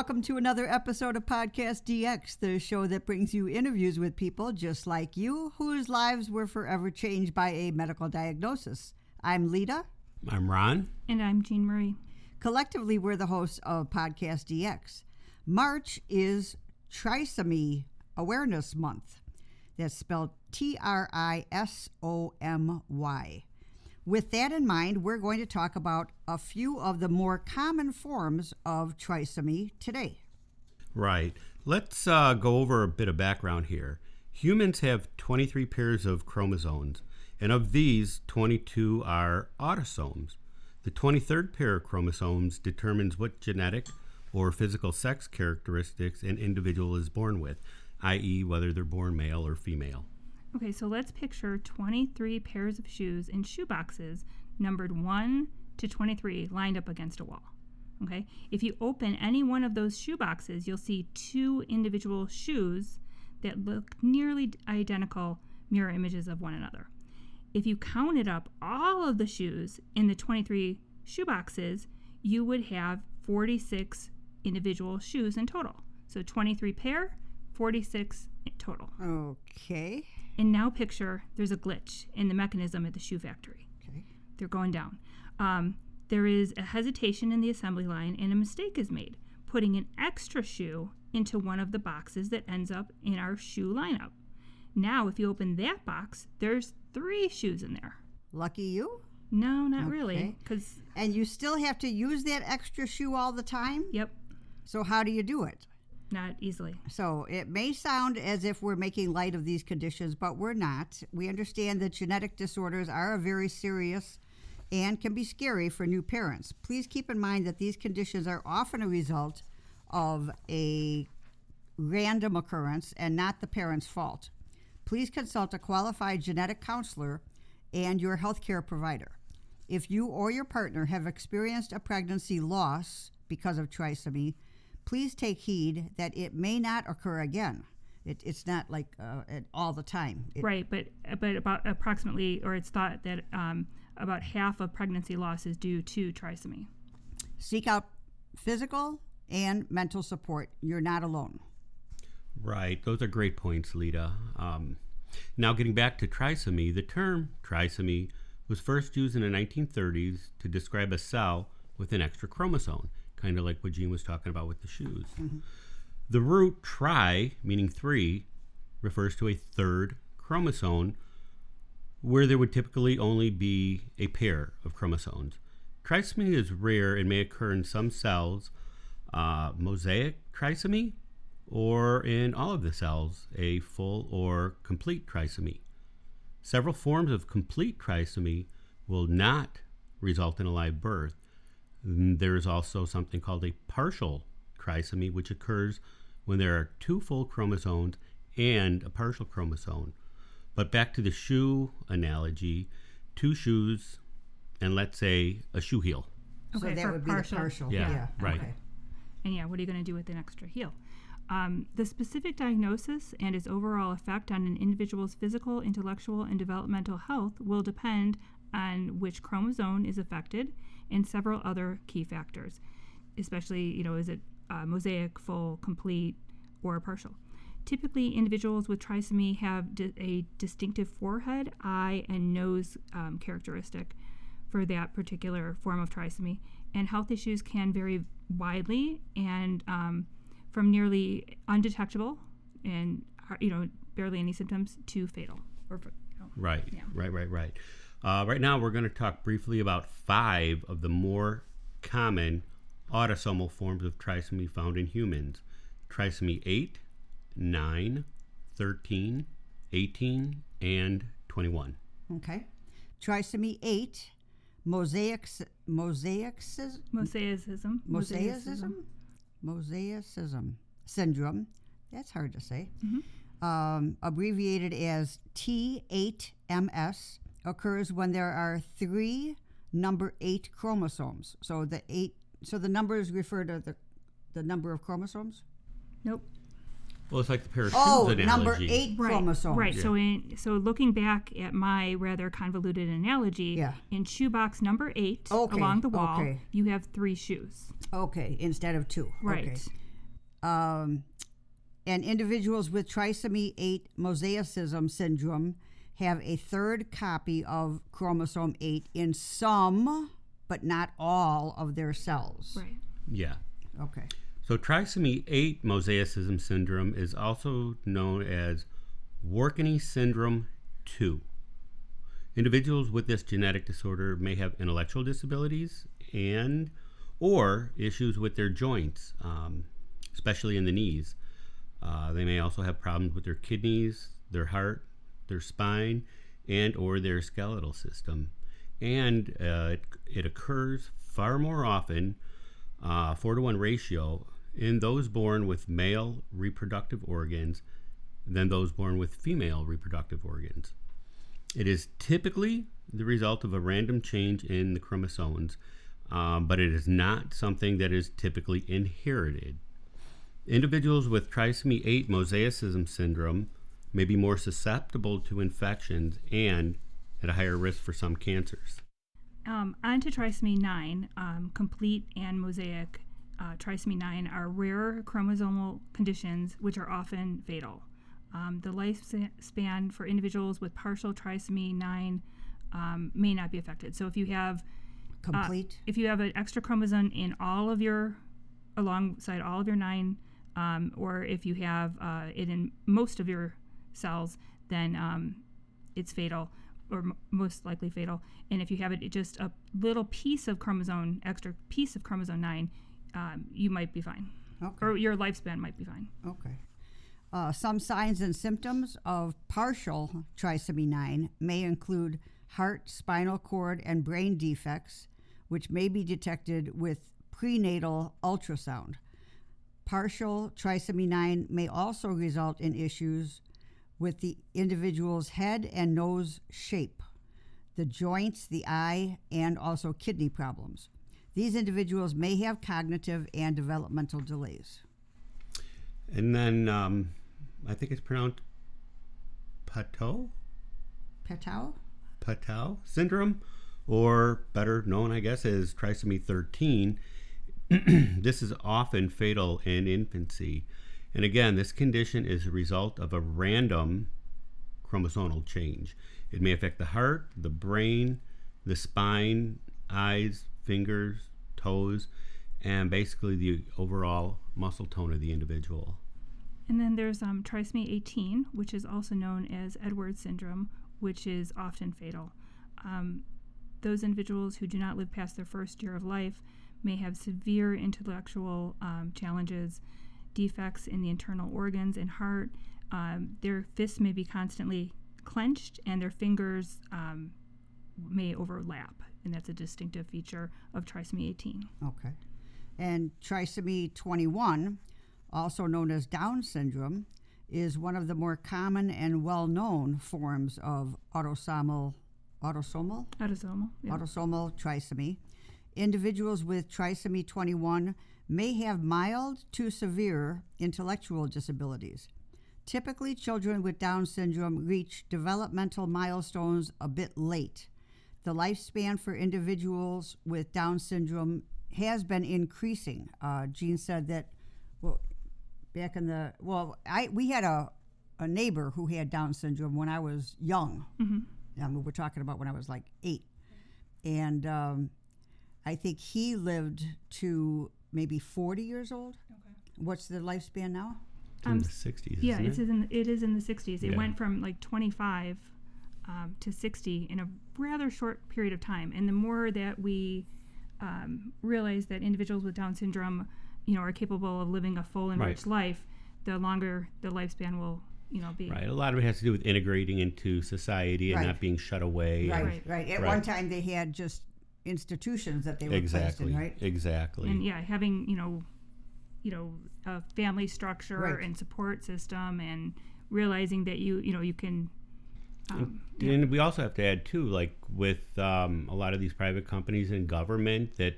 Welcome to another episode of PodcastDX, the show that brings you interviews with people just like you whose lives were forever changed by a medical diagnosis. I'm Lita. I'm Ron. And I'm Jean Marie. Collectively, we're the hosts of PodcastDX. March is Trisomy Awareness Month. That's spelled Trisomy. With that in mind, we're going to talk about a few of the more common forms of trisomy today. Right. Let's go over a bit of background here. Humans have 23 pairs of chromosomes, and of these, 22 are autosomes. The 23rd pair of chromosomes determines what genetic or physical sex characteristics an individual is born with, i.e. whether they're born male or female. Okay, so let's picture 23 pairs of shoes in shoe boxes numbered 1 to 23 lined up against a wall. Okay, if you open any one of those shoe boxes, you'll see two individual shoes that look nearly identical mirror images of one another. If you counted up all of the shoes in the 23 shoe boxes, you would have 46 individual shoes in total. So 23 pair, 46 in total. Okay. And now picture there's a glitch in the mechanism at the shoe factory. Okay. They're going down. There is a hesitation in the assembly line and a mistake is made, putting an extra shoe into one of the boxes that ends up in our shoe lineup. Now, if you open that box, there's 3 shoes in there. Lucky you? No, not really. And you still have to use that extra shoe all the time? Yep. So how do you do it? Not easily. So it may sound as if we're making light of these conditions, but we're not. We understand that genetic disorders are very serious and can be scary for new parents. Please keep in mind that these conditions are often a result of a random occurrence and not the parent's fault. Please consult a qualified genetic counselor and your healthcare provider. If you or your partner have experienced a pregnancy loss because of trisomy, please take heed that it may not occur again. It's not like all the time. Right, but about approximately, or it's thought that about half of pregnancy loss is due to trisomy. Seek out physical and mental support. You're not alone. Right. Those are great points, Lita. Now getting back to trisomy, the term trisomy was first used in the 1930s to describe a cell with an extra chromosome, kind of like what Jean was talking about with the shoes. Mm-hmm. The root tri, meaning 3, refers to a third chromosome where there would typically only be a pair of chromosomes. Trisomy is rare and may occur in some cells, mosaic trisomy, or in all of the cells, a full or complete trisomy. Several forms of complete trisomy will not result in a live birth. There is also something called a partial trisomy, which occurs when there are 2 full chromosomes and a partial chromosome. But back to the shoe analogy, 2 shoes and let's say a shoe heel. Okay, so that would partial. Be the partial. Yeah. Right. Okay. And what are you going to do with an extra heel? The specific diagnosis and its overall effect on an individual's physical, intellectual, and developmental health will depend on which chromosome is affected and several other key factors, especially, is it mosaic, full, complete, or partial. Typically, individuals with trisomy have a distinctive forehead, eye, and nose characteristic for that particular form of trisomy, and health issues can vary widely and from nearly undetectable and barely any symptoms to fatal. Right. Right now, we're going to talk briefly about 5 of the more common autosomal forms of trisomy found in humans. Trisomy 8, 9, 13, 18, and 21. Okay. Trisomy 8, mosaicism syndrome. That's hard to say. Mm-hmm. Abbreviated as T8MS, occurs when there are 3 number 8 chromosomes. So the numbers refer to the number of chromosomes? Nope. Well, it's like the pair of shoes analogy. Number 8 chromosomes. Right. Yeah. So looking back at my rather convoluted analogy, in shoebox number 8 along the wall, you have 3 shoes. Okay, instead of 2. Right. Okay. And individuals with trisomy 8 mosaicism syndrome have a third copy of chromosome 8 in some, but not all, of their cells. Right. Yeah. Okay. So trisomy 8 mosaicism syndrome is also known as Warkany syndrome 2. Individuals with this genetic disorder may have intellectual disabilities and or issues with their joints, especially in the knees. They may also have problems with their kidneys, their heart, their spine, and or their skeletal system. And it occurs far more often, 4-to-1 ratio, in those born with male reproductive organs than those born with female reproductive organs. It is typically the result of a random change in the chromosomes, but it is not something that is typically inherited. Individuals with trisomy 8 mosaicism syndrome may be more susceptible to infections and at a higher risk for some cancers. On to trisomy 9, complete and mosaic trisomy 9 are rare chromosomal conditions which are often fatal. The lifespan for individuals with partial trisomy 9 may not be affected. So if you have if you have an extra chromosome in all of your, alongside all of your 9, or if you have it in most of your cells, then it's fatal, or most likely fatal. And if you have it just a little piece of chromosome, extra piece of chromosome 9, you might be fine. Okay. Or your lifespan might be fine. Okay. Some signs and symptoms of partial trisomy 9 may include heart, spinal cord, and brain defects, which may be detected with prenatal ultrasound. Partial trisomy 9 may also result in issues with the individual's head and nose shape, the joints, the eye, and also kidney problems. These individuals may have cognitive and developmental delays. And then I think it's pronounced Patau syndrome, or better known, I guess, as trisomy 13. This is often fatal in infancy. And again, this condition is a result of a random chromosomal change. It may affect the heart, the brain, the spine, eyes, fingers, toes, and basically the overall muscle tone of the individual. And then there's trisomy 18, which is also known as Edwards syndrome, which is often fatal. Those individuals who do not live past their first year of life may have severe intellectual challenges, defects in the internal organs and heart. Their fists may be constantly clenched, and their fingers may overlap, and that's a distinctive feature of trisomy 18. Okay. And trisomy 21, also known as Down syndrome, is one of the more common and well-known forms of autosomal trisomy. Individuals with trisomy 21 may have mild to severe intellectual disabilities. Typically, children with Down syndrome reach developmental milestones a bit late. The lifespan for individuals with Down syndrome has been increasing. Jean said that, we had a neighbor who had Down syndrome when I was young. Mm-hmm. I mean, we're talking about when I was like 8. And I think he lived to maybe 40 years old. Okay. What's the lifespan now? In the 60s. Yeah, isn't it is in the 60s. It Yeah. went from like 25 to 60 in a rather short period of time. And the more that we realize that individuals with Down syndrome, are capable of living a full and rich life, the longer the lifespan will, be. Right. A lot of it has to do with integrating into society and not being shut away. Right. At one time, they had just institutions that they were placed in, right? Exactly. And having a family structure and support system, and realizing that you can. And we also have to add too, like with a lot of these private companies and government that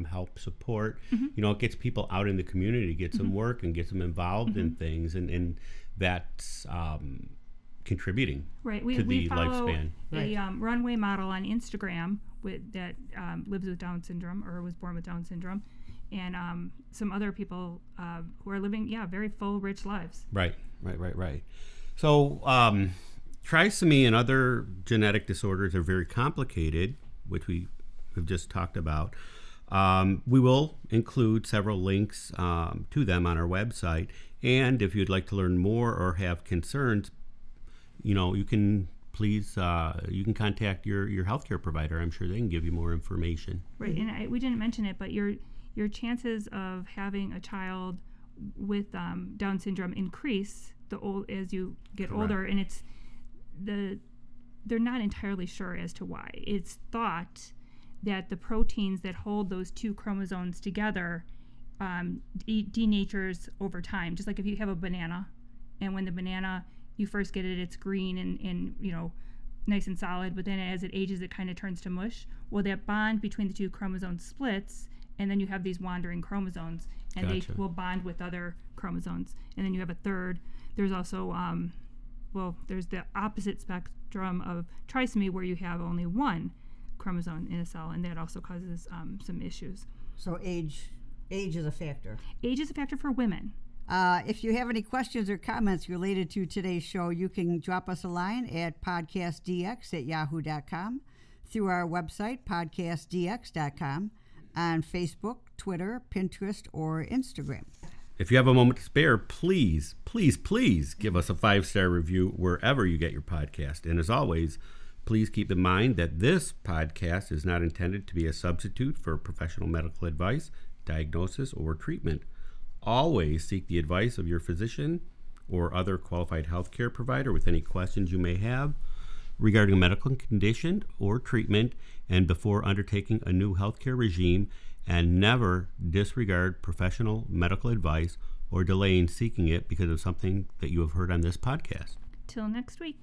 help support. Mm-hmm. It gets people out in the community, gets them work and gets them involved in things, and that's contributing to the lifespan. A runway model on Instagram that lives with Down syndrome or was born with Down syndrome, and some other people who are living, very full, rich lives. Right. So trisomy and other genetic disorders are very complicated, which we have just talked about. We will include several links to them on our website. And if you'd like to learn more or have concerns, you can you can contact your healthcare provider. I'm sure they can give you more information. Right, and we didn't mention it, but your chances of having a child with Down syndrome increase as you get Correct. older, and they're not entirely sure as to why. It's thought that the proteins that hold those two chromosomes together denatures over time. Just like if you have a banana, and when the banana you first get it, it's green and nice and solid, but then as it ages, it kind of turns to mush. Well, that bond between the two chromosomes splits, and then you have these wandering chromosomes, and Gotcha. they will bond with other chromosomes, and then you have a third. There's also there's the opposite spectrum of trisomy, where you have only one chromosome in a cell, and that also causes some issues. So age is a factor. Age is a factor for women. If you have any questions or comments related to today's show, you can drop us a line at podcastdx@yahoo.com, through our website, podcastdx.com, on Facebook, Twitter, Pinterest, or Instagram. If you have a moment to spare, please give us a 5-star review wherever you get your podcast. And as always, please keep in mind that this podcast is not intended to be a substitute for professional medical advice, diagnosis, or treatment. Always seek the advice of your physician or other qualified healthcare provider with any questions you may have regarding a medical condition or treatment, and before undertaking a new healthcare regime, and never disregard professional medical advice or delay in seeking it because of something that you have heard on this podcast. Till next week.